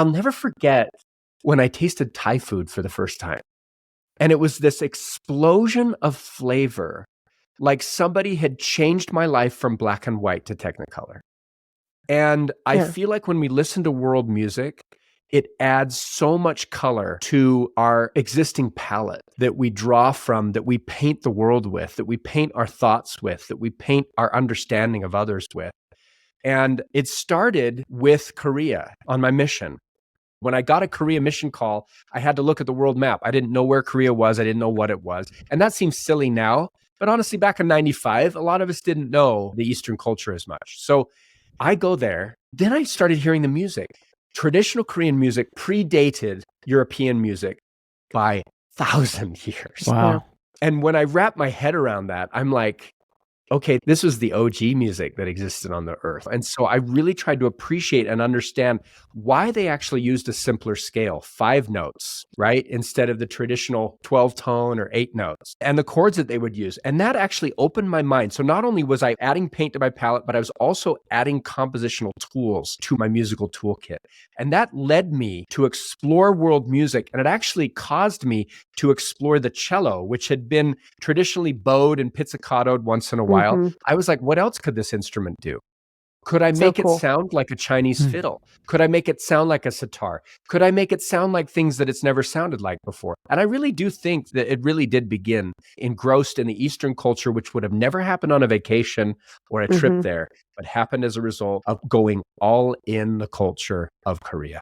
I'll never forget when I tasted Thai food for the first time. And it was this explosion of flavor, like somebody had changed my life from black and white to Technicolor. And I Yeah. feel like when we listen to world music, it adds so much color to our existing palette that we draw from, that we paint the world with, that we paint our thoughts with, that we paint our understanding of others with. And it started with Korea on my mission. When I got a Korea mission call, I had to look at the world map. I didn't know where Korea was. I didn't know what it was. And that seems silly now. But honestly, back in 95, a lot of us didn't know the Eastern culture as much. So I go there. Then I started hearing the music. Traditional Korean music predated European music by 1,000 years. Wow. And when I wrap my head around that, I'm like, okay, this was the OG music that existed on the earth. And so I really tried to appreciate and understand why they actually used a simpler scale, 5 notes, right? Instead of the traditional 12 tone or 8 notes, and the chords that they would use. And that actually opened my mind. So not only was I adding paint to my palette, but I was also adding compositional tools to my musical toolkit. And that led me to explore world music. And it actually caused me to explore the cello, which had been traditionally bowed and pizzicatoed once in a while. I was like, what else could this instrument do? Could I make it sound like a Chinese fiddle? Could I make it sound like a sitar? Could I make it sound like things that it's never sounded like before? And I really do think that it really did begin engrossed in the Eastern culture, which would have never happened on a vacation or a trip there, but happened as a result of going all in the culture of Korea.